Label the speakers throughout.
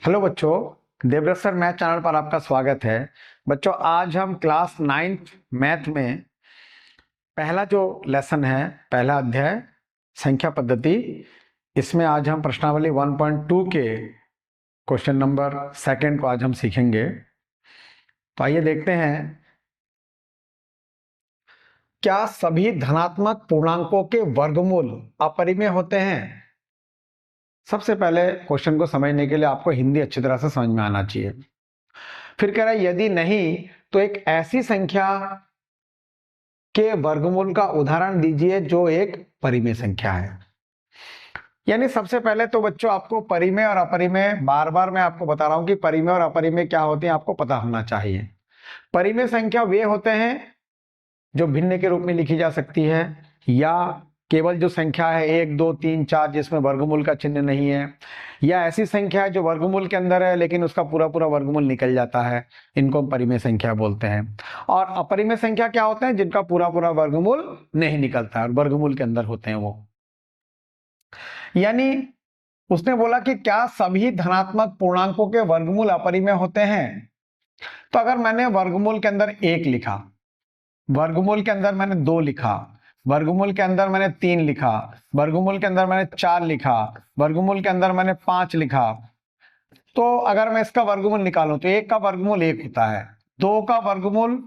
Speaker 1: Hello बच्चों, Devvrat sir math channel पर आपका स्वागत है। बच्चों, आज हम क्लास 9th मैथ में पहला जो लेसन है, पहला अध्याय संख्या पद्धति, इसमें आज हम प्रश्नावली 1.2 के क्वेश्चन नंबर सेकंड को आज हम सीखेंगे। तो आइए देखते हैं, क्या सभी धनात्मक पूर्णांकों के वर्गमूल अपरिमेय होते हैं? सबसे पहले क्वेश्चन को समझने के लिए आपको हिंदी अच्छी तरह से समझ में आना चाहिए। फिर कह रहा है यदि नहीं तो एक ऐसी संख्या के वर्गमूल का उदाहरण दीजिए जो एक परिमेय संख्या है। यानी सबसे पहले तो बच्चों आपको परिमेय और अपरिमेय, बार बार मैं आपको बता रहा हूं कि परिमेय और अपरिमेय क्या होते हैं, आपको पता होना चाहिए। परिमेय संख्या वे होते हैं जो भिन्न के रूप में लिखी जा सकती है, या केवल जो संख्या है 1 2 3 4 जिसमें वर्गमूल का चिन्ह नहीं है, या ऐसी संख्या है जो वर्गमूल के अंदर है लेकिन उसका पूरा पूरा वर्गमूल निकल जाता है, इनको हम परिमेय संख्या बोलते हैं। और अपरिमेय संख्या क्या होते हैं? जिनका पूरा पूरा वर्गमूल नहीं निकलता है और वर्गमूल के अंदर होते हैं वो। यानी उसने बोला कि क्या सभी धनात्मक पूर्णांकों के वर्गमूल अपरिमेय होते हैं? तो अगर मैंने वर्गमूल के अंदर 1 लिखा, वर्गमूल के अंदर मैंने 2 लिखा, वर्गमूल के अंदर मैंने 3 लिखा, वर्गमूल के अंदर मैंने 4 लिखा, वर्गमूल के अंदर मैंने 5 लिखा, तो अगर मैं इसका वर्गमूल निकालूं तो 1 का वर्गमूल 1 होता है, 2 का वर्गमूल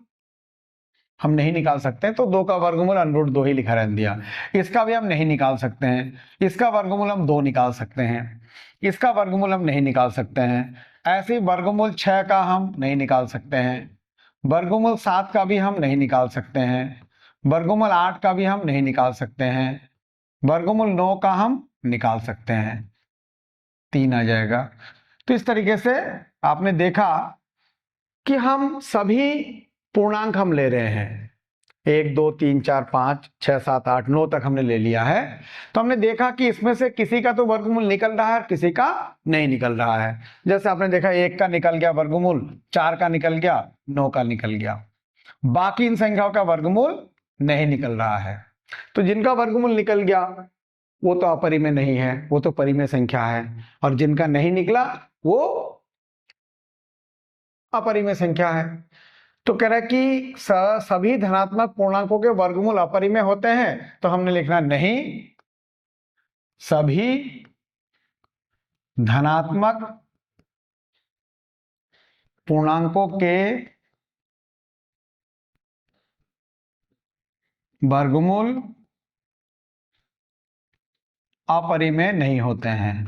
Speaker 1: हम नहीं निकाल सकते, तो 2 का वर्गमूल √2 ही लिखा रहने दिया। इसका भी हम नहीं निकाल सकते हैं, इसका वर्गमूल हम 2 निकाल सकते हैं, इसका वर्गमूल हम नहीं निकाल सकते हैं, ऐसे वर्गमूल 6 का हम नहीं निकाल सकते हैं, वर्गमूल 7 का भी हम नहीं निकाल सकते हैं, वर्गमूल 8 का भी हम नहीं निकाल सकते हैं, वर्गमूल 9 का हम निकाल सकते हैं, 3 आ जाएगा। तो इस तरीके से आपने देखा कि हम सभी पूर्णांक हम ले रहे हैं, 1 2 3 4 5 6 7 8 9 तक हमने ले लिया है। तो हमने देखा कि इसमें से किसी का तो वर्गमूल निकल रहा है और किसी का नहीं निकल रहा है। जैसे आपने देखा 1 का निकल गया वर्गमूल, 4 का निकल गया, 9 का निकल गया, बाकी इन संख्याओं का वर्गमूल नहीं निकल रहा है। तो जिनका वर्गमूल निकल गया वो तो अपरिमेय नहीं है, वो तो परिमेय संख्या है, और जिनका नहीं निकला वो अपरिमेय संख्या है। तो कह रहा है कि सभी धनात्मक पूर्णांकों के वर्गमूल अपरिमेय होते हैं, तो हमने लिखना नहीं, सभी धनात्मक पूर्णांकों के वर्गमूल अपरिमेय नहीं होते हैं,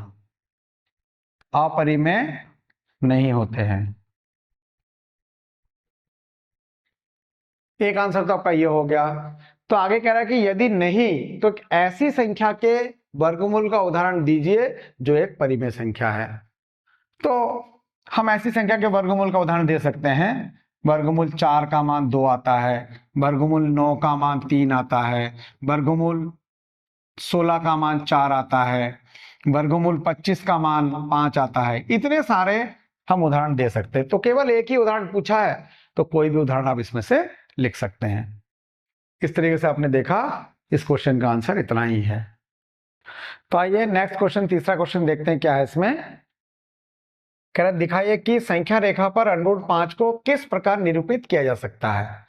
Speaker 1: अपरिमेय नहीं होते हैं। एक आंसर तो आपका ये हो गया। तो आगे कह रहा है कि यदि नहीं तो ऐसी संख्या के वर्गमूल का उदाहरण दीजिए जो एक परिमेय संख्या है। तो हम ऐसी संख्या के वर्गमूल का उदाहरण दे सकते हैं, वर्गमूल 4 का मान 2 आता है, वर्गमूल 9 का मान 3 आता है, वर्गमूल 16 का मान 4 आता है, वर्गमूल 25 का मान 5 आता है। इतने सारे हम उदाहरण दे सकते हैं। तो केवल एक ही उदाहरण पूछा है, तो कोई भी उदाहरण आप इसमें से लिख सकते हैं। इस तरीके से आपने देखा, इस क्वेश्चन का आंसर इतना ही है। तो आइए नेक्स्ट क्वेश्चन, तीसरा क्वेश्चन देखते हैं क्या है इसमें। कह रहा दिखाइए कि संख्या रेखा पर √5 को किस प्रकार निरूपित किया जा सकता है।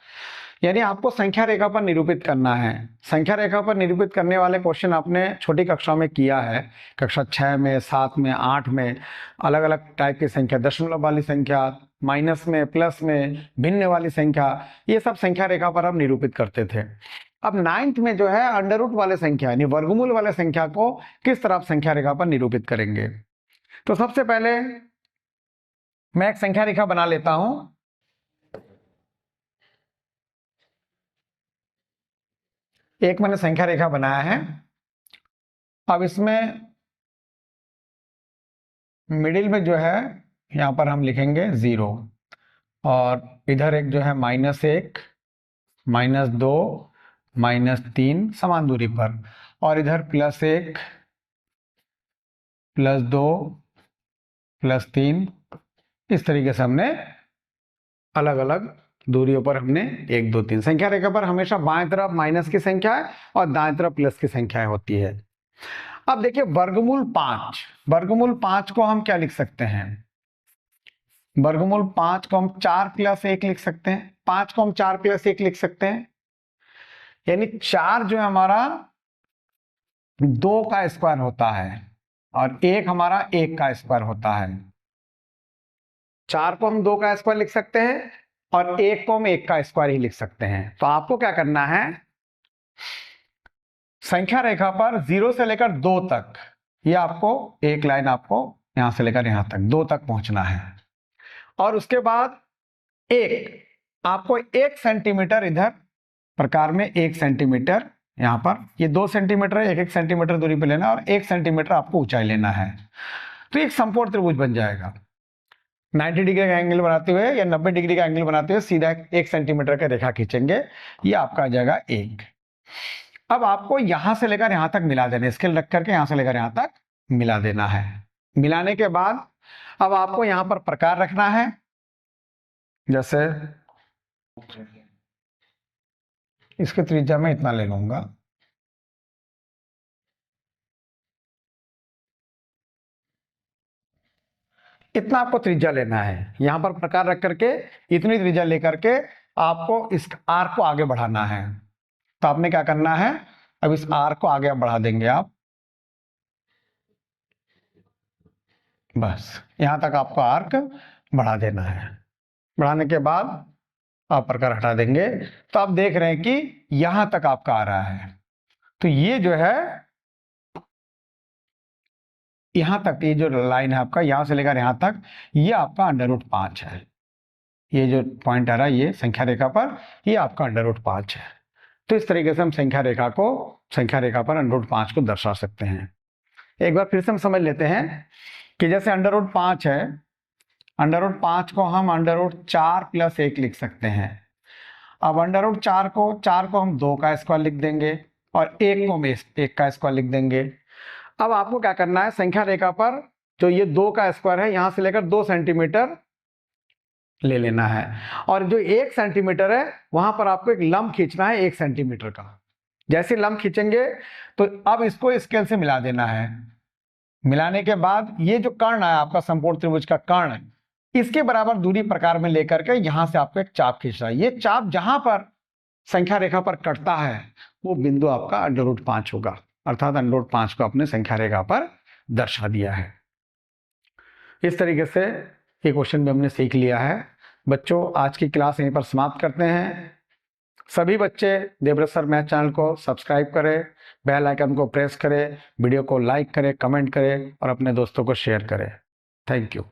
Speaker 1: यानी आपको संख्या रेखा पर निरूपित करना है। संख्या रेखा पर निरूपित करने वाले क्वेश्चन आपने छोटी कक्षा में किया है, कक्षा 6 में, 7 में, 8 में, अलग अलग टाइप की संख्या, दशमलव वाली संख्या, माइनस में, प्लस में, भिन्न वाली संख्या, ये सब संख्या रेखा पर हम निरूपित करते थे। अब 9th में जो है अंडर रूट वाले संख्या यानी वर्गमूल वाले संख्या को किस तरह संख्या रेखा पर निरूपित करेंगे। तो सबसे पहले मैं एक संख्या रेखा बना लेता हूं। एक मैंने संख्या रेखा बनाया है। अब इसमें मिडिल में जो है यहां पर हम लिखेंगे 0, और इधर एक जो है -1, -2, -3 समान दूरी पर, और इधर +1, +2, +3, इस तरीके से हमने अलग अलग दूरियों पर हमने 1 2 3 संख्या रेखा पर हमेशा बाएं तरफ माइनस की संख्या है और दाएं तरफ प्लस की संख्या होती है। अब देखिए वर्गमूल 5, वर्गमूल 5 को हम क्या लिख सकते हैं, वर्गमूल 5 को हम 4 प्लस 1 लिख सकते हैं, 5 को हम 4 प्लस 1 लिख सकते हैं, यानी 4 जो है हमारा 2 का स्क्वायर होता है और 1 हमारा 1 का स्क्वायर होता है। 4 को हम 2 का स्क्वायर लिख सकते हैं और 1 को हम 1 का स्क्वायर ही लिख सकते हैं। तो आपको क्या करना है, संख्या रेखा पर 0 से लेकर 2 तक, ये आपको एक लाइन आपको यहां से लेकर यहां तक 2 तक पहुंचना है, और उसके बाद आपको 1 सेंटीमीटर इधर प्रकार में 1 सेंटीमीटर यहां पर, ये 2 सेंटीमीटर है, 1 सेंटीमीटर दूरी पे लेना और 1 सेंटीमीटर आपको ऊंचाई लेना है। तो एक समकोण त्रिभुज बन जाएगा। 90 डिग्री का एंगल बनाते हुए या 90 डिग्री का एंगल बनाते हुए सीधा 1 सेंटीमीटर का रेखा खींचेंगे, ये आपका आ जाएगा 1। अब आपको यहां से लेकर यहां तक मिला देना, स्केल रख करके यहां से लेकर यहां तक मिला देना है। मिलाने के बाद अब आपको यहां पर प्रकार रखना है, जैसे इसके त्रिज्या में इतना ले लूंगा, इतना आपको त्रिज्या लेना है। यहां पर प्रकार रख करके इतनी त्रिज्या लेकर के आपको इस आर्क को आगे बढ़ाना है। तो आपने क्या करना है, अब इस आर्क को आगे बढ़ा देंगे आप, बस यहां तक आपको आर्क बढ़ा देना है। बढ़ाने के बाद आप प्रकार हटा देंगे, तो आप देख रहे हैं कि यहां तक आपका आ रहा है। तो ये जो है यहां तक, ये जो लाइन है आपका यहां से लेकर यहां तक, ये आपका √5 है। ये जो पॉइंट आ रहा है ये संख्या रेखा पर, ये आपका √5 है। तो इस तरीके से हम संख्या रेखा पर √5 को दर्शा सकते हैं। एक बार फिर से हम समझ लेते हैं कि जैसे √5 है, √5 को हम √4 + 1 लिख सकते हैं। अब √4 को हम 2 का स्क्वायर लिख देंगे और 1 को हम 1 का स्क्वायर लिख देंगे। अब आपको क्या करना है, संख्या रेखा पर जो ये 2 का स्क्वायर है यहां से लेकर 2 सेंटीमीटर ले लेना है, और जो 1 सेंटीमीटर है वहां पर आपको एक लंब खींचना है 1 सेंटीमीटर का। जैसे लंब खींचेंगे तो अब इसको स्केल से मिला देना है। मिलाने के बाद ये जो कर्ण है आपका समकोण त्रिभुज का कर्ण, इसके बराबर दूरी प्रकार में लेकर के यहां से आपको एक चाप खींचना है। ये चाप जहां पर संख्या रेखा पर कटता है वो बिंदु आपका √5 होगा, अर्थात √5 को अपने संख्या रेखा पर दर्शा दिया है। इस तरीके से ये क्वेश्चन भी हमने सीख लिया है। बच्चों, आज की क्लास यहीं पर समाप्त करते हैं। सभी बच्चे देवव्रत सर मैथ चैनल को सब्सक्राइब करें, बेल आइकन को प्रेस करें, वीडियो को लाइक करें, कमेंट करें और अपने दोस्तों को शेयर करें। Thank you.